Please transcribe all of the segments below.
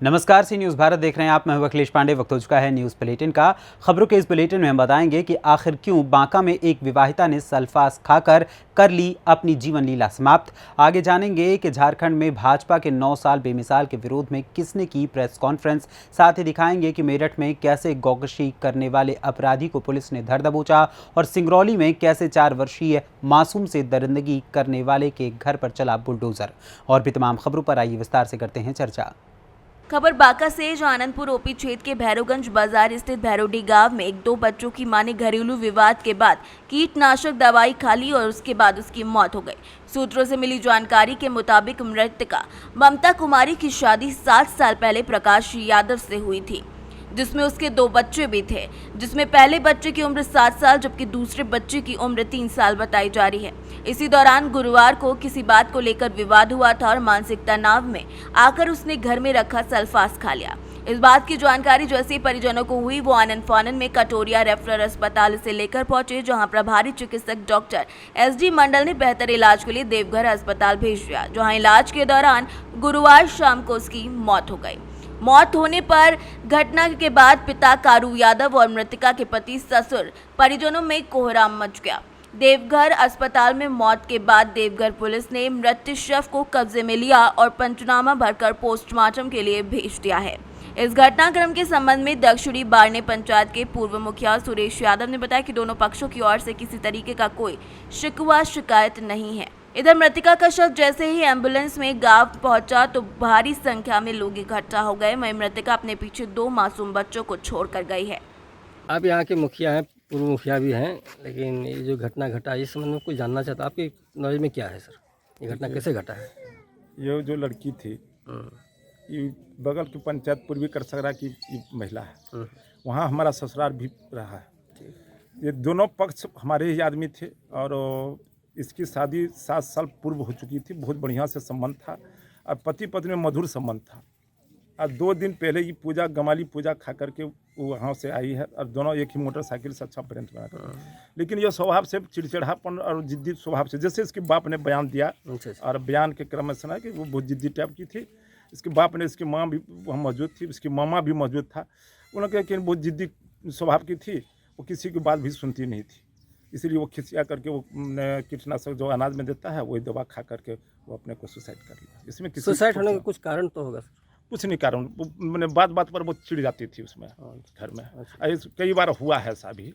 नमस्कार, सी न्यूज़ भारत देख रहे हैं आप। मैं हूं अखिलेश पांडे। वक्त हो चुका है न्यूज़ बुलेटिन का। खबरों के इस बुलेटिन में हम बताएंगे कि आखिर क्यों बांका में एक विवाहिता ने सल्फास खाकर कर ली अपनी जीवन लीला समाप्त। आगे जानेंगे कि झारखंड में भाजपा के 9 साल बेमिसाल के विरोध में किसने की प्रेस कॉन्फ्रेंस। साथ ही दिखाएंगे कि मेरठ में कैसे गौकशी करने वाले अपराधी को पुलिस ने धर दबोचा और सिंगरौली में कैसे 4 वर्षीय मासूम से दरिंदगी करने वाले के घर पर चला बुलडोजर। और भी तमाम खबरों पर आइए विस्तार से करते हैं चर्चा। खबर बांका से, जो आनंदपुर ओपी क्षेत्र के भैरवगंज बाजार स्थित भैरोडी गांव में 1-2 बच्चों की मां ने घरेलू विवाद के बाद कीटनाशक दवाई खा ली और उसके बाद उसकी मौत हो गई। सूत्रों से मिली जानकारी के मुताबिक मृतका ममता कुमारी की शादी 7 साल पहले प्रकाश यादव से हुई थी, जिसमें उसके 2 बच्चे भी थे, जिसमें पहले बच्चे की उम्र 7 साल जबकि दूसरे बच्चे की उम्र 3 साल बताई जा रही है। इसी दौरान गुरुवार को किसी बात को लेकर विवाद हुआ था और मानसिक तनाव में आकर उसने घर में रखा सल्फास खा लिया। इस बात की जानकारी जैसे ही परिजनों को हुई, वो आनंद फानन में कटोरिया रेफरल अस्पताल से लेकर पहुंचे, जहां प्रभारी चिकित्सक डॉक्टर SD मंडल ने बेहतर इलाज के लिए देवघर अस्पताल भेज दिया, जहां इलाज के दौरान गुरुवार शाम को उसकी मौत हो गई। मौत होने पर घटना के बाद पिता कारू यादव और मृतका के पति ससुर परिजनों में कोहराम मच गया। देवघर अस्पताल में मौत के बाद देवघर पुलिस ने मृत शव को कब्जे में लिया और पंचनामा भरकर पोस्टमार्टम के लिए भेज दिया है। इस घटनाक्रम के संबंध में दक्षिणी बारने पंचायत के पूर्व मुखिया सुरेश यादव ने बताया कि दोनों पक्षों की ओर से किसी तरीके का कोई शिकवा शिकायत नहीं है। इधर मृतका का शव जैसे ही एम्बुलेंस में गांव पहुंचा तो भारी संख्या में लोग इकट्ठा हो गए। वहीं मृतका अपने पीछे 2 मासूम बच्चों को छोड़कर गई है। आप यहाँ के मुखिया हैं, पूर्व मुखिया भी हैं, लेकिन ये जो घटना घटा इस संबंध में कुछ जानना चाहता, आपकी नॉलेज में क्या है सर? ये घटना कैसे घटा है? ये जो लड़की थी, ये बगल की पंचायत पूर्वी करसगरा की महिला है। वहाँ हमारा ससुराल भी रहा है। ये दोनों पक्ष हमारे ही आदमी थे और इसकी शादी 7 साल पूर्व हो चुकी थी। बहुत बढ़िया से संबंध था और पति पत्नी में मधुर संबंध था। और 2 दिन पहले ये पूजा गमाली पूजा खा करके वो वहाँ से आई है और दोनों एक ही मोटरसाइकिल से अच्छा प्रेम बना कर। लेकिन ये स्वभाव से चिड़चिड़ापन और जिद्दी स्वभाव से, जैसे इसके बाप ने बयान दिया और बयान के क्रम में सुना कि वो बहुत जिद्दी टाइप की थी। इसके बाप ने, इसकी माँ भी वहाँ मौजूद थी, इसकी मामा भी मौजूद था। उन्होंने कहा कि बहुत जिद्दी स्वभाव की थी, वो किसी की बात भी सुनती नहीं थी। इसलिए वो खिसिया करके वो कीटनाशक जो अनाज में देता है वही दवा खा करके वो अपने को सुसाइड कर लिया। इसमें किसी सुसाइड होने का कुछ कारण तो होगा सर? कुछ नहीं कारण, मैंने बात पर वो चिढ़ जाती थी उसमें घर में। ऐसे कई बार हुआ है ऐसा भी,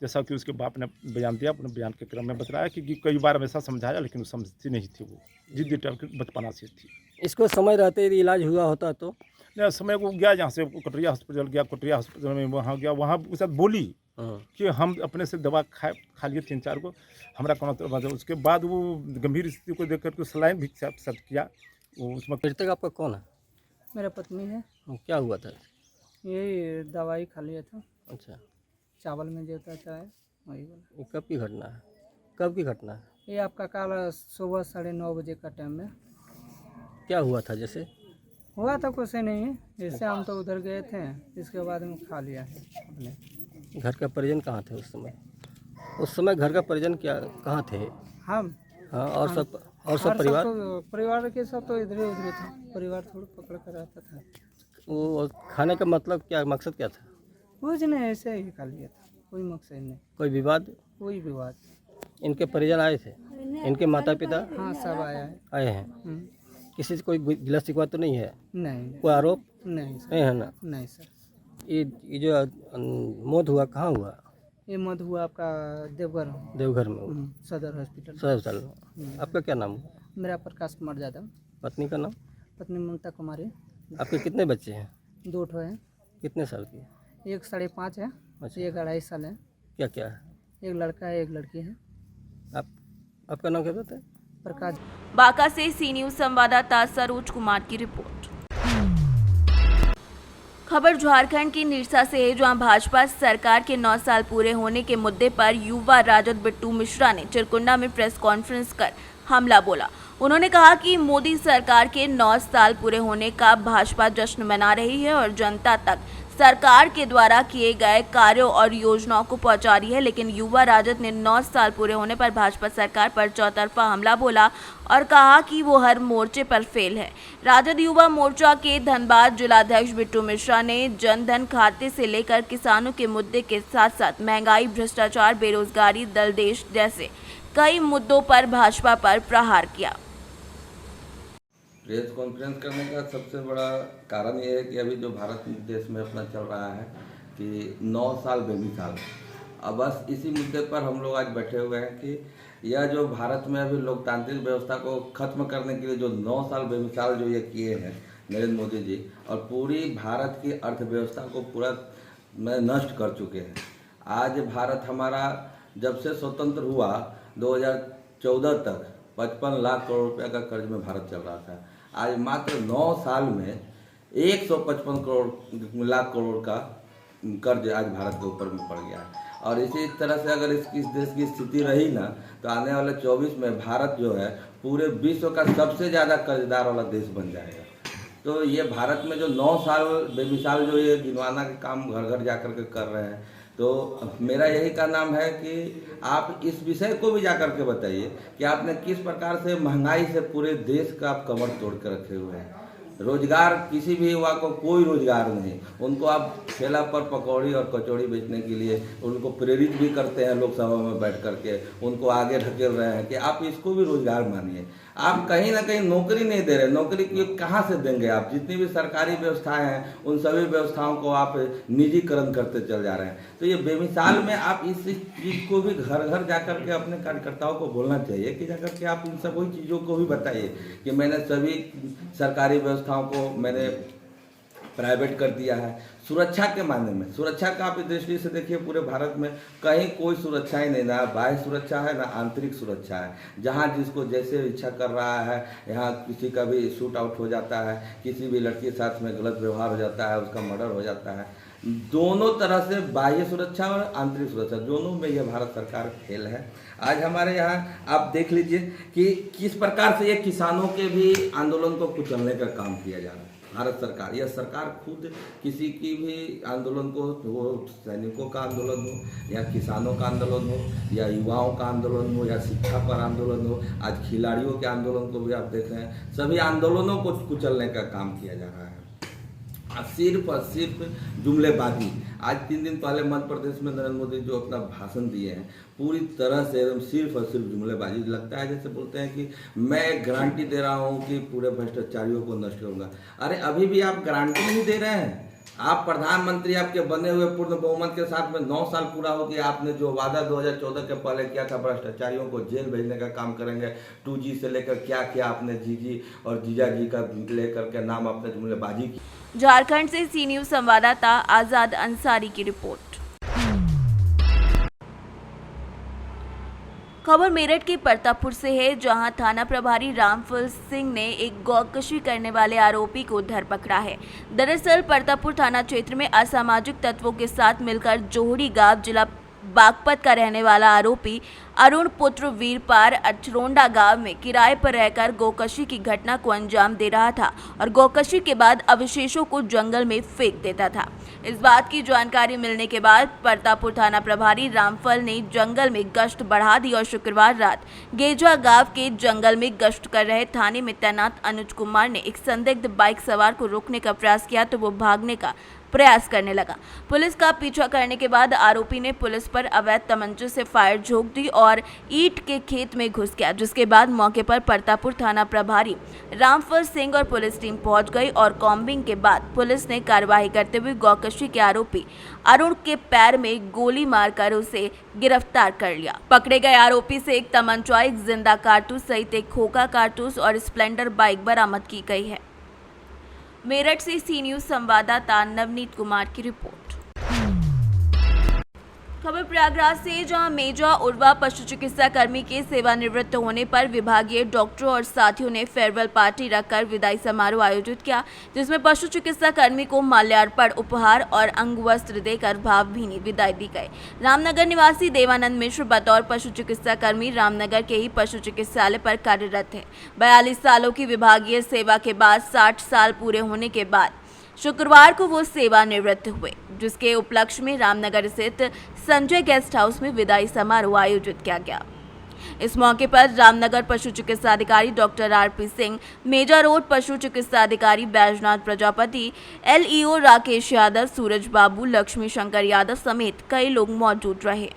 जैसा कि उसके बाप ने बयान दिया। अपने बयान के क्रम में बताया कि कई बार वैसा समझाया, लेकिन वो समझती नहीं थी। वो जिद्दी टाइप की बचपना से थी। इसको समय रहते यदि इलाज हुआ होता तो? नहीं, समय को गया, यहाँ से कटोरिया हॉस्पिटल गया, कटोरिया हॉस्पिटल में वहाँ गया, वहाँ उसके साथ बोली कि हम अपने से दवा खा लिए 3-4 को, हमारा कौन। उसके बाद वो गंभीर स्थिति को देख करके सलाइन भी सब किया। वो उसमें मृतक आपका कौन है? मेरा पत्नी है। क्या हुआ था? यही दवाई खा लिया था। अच्छा, चावल में जो होता है चाय, वही वाला। ये कब की घटना है? कब की घटना है? ये आपका कल सुबह 9:30 बजे का टाइम में क्या हुआ था? जैसे हुआ था कुछ नहीं है, जैसे हम तो उधर गए थे, इसके बाद में खा लिया है अपने। घर का परिजन कहाँ थे उस समय? उस समय घर का परिजन क्या कहाँ थे? हम हाँ, और सब परिवार? परिवार के सब तो इधर उधर था। परिवार थोड़ा पकड़ कर रहता था। वो खाने का मतलब क्या, मकसद क्या था? कुछ नहीं, ऐसे ही खा लिया था, कोई मकसद नहीं। कोई विवाद? कोई विवाद। इनके परिजन आए थे? इनके माता पिता हाँ, सब आया है। आए हैं? किसी से कोई गिला शिकवा तो नहीं है? नहीं। कोई आरोप नहीं सर। नहीं है ना? नहीं सर। ये जो मौत हुआ कहाँ हुआ? ये मत हुआ आपका देवघर में हुआ? सदर हॉस्पिटल। सदर अस्पताल में। आपका क्या नाम हुआ? मेरा प्रकाश कुमार यादव। पत्नी का नाम? पत्नी ममता कुमारी। आपके कितने बच्चे हैं? 2 ठो है। कितने साल की? एक 5.5 है। अच्छा। एक 2.5 साल है। क्या क्या है? एक लड़का है, एक लड़की है। आपका नाम क्या बताते हैं? प्रकाश। बांका से सी न्यूज़ संवाददाता सरोज कुमार की रिपोर्ट। खबर झारखंड की निरसा से है, जहां भाजपा सरकार के 9 साल पूरे होने के मुद्दे पर युवा राजद बिट्टू मिश्रा ने चिरकुंडा में प्रेस कॉन्फ्रेंस कर हमला बोला। उन्होंने कहा कि मोदी सरकार के 9 साल पूरे होने का भाजपा जश्न मना रही है और जनता तक सरकार के द्वारा किए गए कार्यों और योजनाओं को पहुंचा रही है। लेकिन युवा राजद ने 9 साल पूरे होने पर भाजपा सरकार पर चौतरफा हमला बोला और कहा कि वो हर मोर्चे पर फेल है। राजद युवा मोर्चा के धनबाद जिलाध्यक्ष बिट्टू मिश्रा ने जनधन खाते से लेकर किसानों के मुद्दे के साथ साथ महंगाई, भ्रष्टाचार, बेरोजगारी, दल देश जैसे कई मुद्दों पर भाजपा पर प्रहार किया। प्रेस कॉन्फ्रेंस करने का सबसे बड़ा कारण ये है कि अभी जो भारत देश में अपना चल रहा है कि 9 साल बेमिसाल, अब बस इसी मुद्दे पर हम लोग आज बैठे हुए हैं कि यह जो भारत में अभी लोकतांत्रिक व्यवस्था को खत्म करने के लिए जो 9 साल बेमिसाल जो ये किए हैं नरेंद्र मोदी जी, और पूरी भारत की अर्थव्यवस्था को पूरा नष्ट कर चुके हैं। आज भारत हमारा जब से स्वतंत्र हुआ 2014 तक 55 लाख करोड़ रुपए का कर्ज में भारत चल रहा था। आज मात्र 9 साल में 155 लाख करोड़ का कर्ज आज भारत के ऊपर में पड़ गया है। और इसी तरह से अगर इस देश की स्थिति रही ना तो आने वाले 24 में भारत जो है पूरे विश्व का सबसे ज़्यादा कर्जदार वाला देश बन जाएगा। तो ये भारत में जो 9 साल बेमिसाल जो ये गिनवाना के काम घर घर जाकर के कर रहे हैं, तो मेरा यही का नाम है कि आप इस विषय को भी जाकर के बताइए कि आपने किस प्रकार से महंगाई से पूरे देश का आप कमर तोड़ कर रखे हुए हैं। रोजगार किसी भी युवा को कोई रोजगार नहीं, उनको आप ठेला पर पकौड़ी और कचौड़ी बेचने के लिए उनको प्रेरित भी करते हैं, लोकसभा में बैठ करके उनको आगे ढकेल रहे हैं कि आप इसको भी रोजगार मानिए। आप कहीं ना कहीं नौकरी नहीं दे रहे, नौकरी कहाँ से देंगे आप? जितनी भी सरकारी व्यवस्थाएं हैं उन सभी व्यवस्थाओं को आप निजीकरण करते चल जा रहे हैं। तो ये बेमिसाल में आप इस चीज़ को भी घर घर जाकर के अपने कार्यकर्ताओं को बोलना चाहिए कि जाकर के आप इन सब वही चीज़ों को भी बताइए कि मैंने सभी सरकारी व्यवस्थाओं को मैंने प्राइवेट कर दिया है। सुरक्षा के मामले में, सुरक्षा का आप दृष्टि से देखिए पूरे भारत में कहीं कोई सुरक्षा ही नहीं, ना बाह्य सुरक्षा है ना आंतरिक सुरक्षा है। जहां जिसको जैसे इच्छा कर रहा है, यहाँ किसी का भी शूट आउट हो जाता है, किसी भी लड़की के साथ में गलत व्यवहार हो जाता है, उसका मर्डर हो जाता है। दोनों तरह से बाह्य सुरक्षा और आंतरिक सुरक्षा दोनों में यह भारत सरकार फेल है। आज हमारे यहाँ आप देख लीजिए कि किस प्रकार से ये किसानों के भी आंदोलन को कुचलने का काम किया जा रहा है। भारत सरकार, यह सरकार खुद किसी की भी आंदोलन को, वो सैनिकों का आंदोलन हो या किसानों का आंदोलन हो या युवाओं का आंदोलन हो या शिक्षा पर आंदोलन हो, आज खिलाड़ियों के आंदोलन को भी आप देख रहे हैं, सभी आंदोलनों को कुचलने का काम किया जा रहा है। सिर्फ और सिर्फ जुमलेबाजी। आज 3 दिन पहले मध्य प्रदेश में नरेंद्र मोदी जो अपना भाषण दिए हैं पूरी तरह से एकदम सिर्फ और सिर्फ जुमलेबाजी। लगता है जैसे बोलते हैं कि मैं गारंटी दे रहा हूं कि पूरे भ्रष्टाचारियों को नष्ट करूंगा। अरे अभी भी आप गारंटी नहीं दे रहे हैं। आप प्रधानमंत्री आपके बने हुए पूर्ण बहुमत के साथ में 9 साल पूरा हो गया, आपने जो वादा 2014 के पहले किया था भ्रष्टाचारियों को जेल भेजने का काम करेंगे, 2G से लेकर क्या किया आपने, जीजी और जीजा जी का लेकर के नाम आपने जुमलेबाजी की। झारखंड से सी न्यूज संवाददाता आजाद अंसारी की रिपोर्ट। खबर मेरठ के परतापुर से है, जहां थाना प्रभारी रामफल सिंह ने एक गौकशी करने वाले आरोपी को धर पकड़ा है। दरअसल परतापुर थाना क्षेत्र में असामाजिक तत्वों के साथ मिलकर जोहड़ी गांव जिला बागपत का रहने वाला आरोपी अरुण पुत्र वीरपार अचरोंडा गांव में किराए पर रहकर गोकशी की घटना को अंजाम दे रहा था और गोकशी के बाद अवशेषों को जंगल में फेंक देता था। इस बात की जानकारी मिलने के बाद परतापुर थाना प्रभारी रामफल ने जंगल में गश्त बढ़ा दी और शुक्रवार रात गेजा गांव के जंगल में गश्त कर रहे थाने में तैनात अनुज कुमार ने एक संदिग्ध बाइक सवार को रोकने का प्रयास किया तो वो भागने का प्रयास करने लगा। पुलिस का पीछा करने के बाद आरोपी ने पुलिस पर अवैध तमंचे से फायर झोंक दी और ईंट के खेत में घुस गया, जिसके बाद मौके पर परतापुर थाना प्रभारी रामफल सिंह और पुलिस टीम पहुंच गई और कॉम्बिंग के बाद पुलिस ने कार्रवाई करते हुए गौकशी के आरोपी अरुण के पैर में गोली मारकर उसे गिरफ्तार कर लिया। पकड़े गए आरोपी से एक तमंचा, एक जिंदा कारतूस सहित एक खोखा कारतूस और स्प्लेंडर बाइक बरामद की गई है। मेरठ से सी न्यूज संवाददाता नवनीत कुमार की रिपोर्ट। खबर प्रयागराज से, जहां मेजा उर्वा पशु चिकित्सा कर्मी के सेवानिवृत्त होने पर विभागीय डॉक्टरों और साथियों ने फेयरवेल पार्टी रखकर विदाई समारोह आयोजित किया, जिसमें पशु चिकित्सा कर्मी को माल्यार्पण, उपहार और अंगवस्त्र देकर भावभीनी विदाई दी गई। रामनगर निवासी देवानंद मिश्र बतौर पशु चिकित्सा कर्मी रामनगर के ही पशु चिकित्सालय पर कार्यरत है। 42 सालों की विभागीय सेवा के बाद 60 साल पूरे होने के बाद शुक्रवार को वो सेवानिवृत्त हुए, जिसके उपलक्ष्य में रामनगर स्थित संजय गेस्ट हाउस में विदाई समारोह आयोजित किया गया। इस मौके पर रामनगर पशु चिकित्सा अधिकारी डॉक्टर आरपी सिंह, मेजा रोड पशु चिकित्सा अधिकारी बैजनाथ प्रजापति, LEO राकेश यादव, सूरज बाबू, लक्ष्मी शंकर यादव समेत कई लोग मौजूद रहे।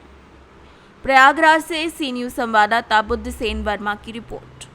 प्रयागराज से सी न्यूज संवाददाता बुद्धसेन वर्मा की रिपोर्ट।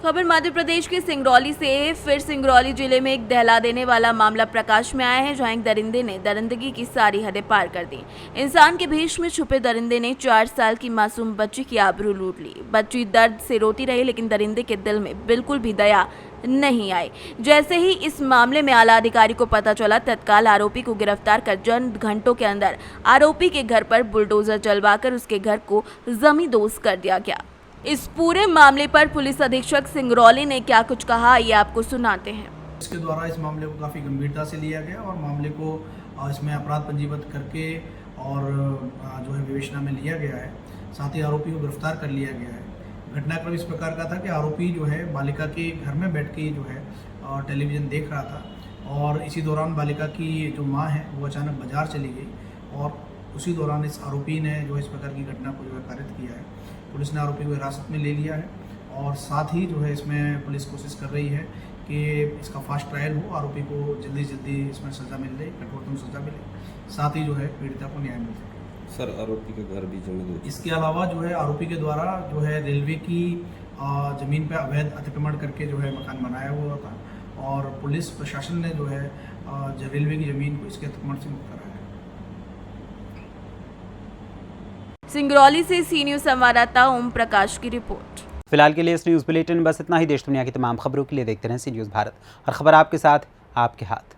खबर मध्य प्रदेश के सिंगरौली से। फिर सिंगरौली जिले में एक दहला देने वाला मामला प्रकाश में आया है, जहां एक दरिंदे ने दरिंदगी की सारी हदें पार कर दी। इंसान के भेष में छुपे दरिंदे ने 4 साल की मासूम बच्ची की आबरू लूट ली। बच्ची दर्द से रोती रही, लेकिन दरिंदे के दिल में बिल्कुल भी दया नहीं आई। जैसे ही इस मामले में आला अधिकारी को पता चला, तत्काल आरोपी को गिरफ्तार कर चंद घंटों के अंदर आरोपी के घर पर बुलडोजर चलवाकर उसके घर को जमींदोज कर दिया गया। इस पूरे मामले पर पुलिस अधीक्षक सिंगरौली ने क्या कुछ कहा, ये आपको सुनाते हैं। इसके द्वारा इस मामले को काफ़ी गंभीरता से लिया गया और मामले को इसमें अपराध पंजीबद्ध करके और जो है विवेचना में लिया गया है। साथ ही आरोपी को गिरफ्तार कर लिया गया है। घटनाक्रम इस प्रकार का था कि आरोपी जो है बालिका के घर में बैठ के जो है टेलीविज़न देख रहा था और इसी दौरान बालिका की जो माँ है वो अचानक बाजार चली गई और उसी दौरान इस आरोपी ने जो इस प्रकार की घटना को जो है कारित किया है। पुलिस ने आरोपी को हिरासत में ले लिया है और साथ ही जो है इसमें पुलिस कोशिश कर रही है कि इसका फास्ट ट्रायल हो, आरोपी को जल्दी जल्दी इसमें सज़ा मिल जाए, कठोरतम सज़ा मिले, साथ ही जो है पीड़िता को न्याय मिल जाए। सर, आरोपी के घर भी जमीन, इसके अलावा जो है आरोपी के द्वारा जो है रेलवे की ज़मीन पर अवैध अतिक्रमण करके जो है मकान बनाया हुआ था और पुलिस प्रशासन ने जो है रेलवे की ज़मीन को इसके अतिक्रमण से मुक्त कराया। सिंगरौली से सी न्यूज संवाददाता ओम प्रकाश की रिपोर्ट। फिलहाल के लिए इस न्यूज़ बुलेटिन में बस इतना ही। देश दुनिया की तमाम खबरों के लिए देखते रहें सी न्यूज़ भारत। हर खबर आपके साथ, आपके हाथ।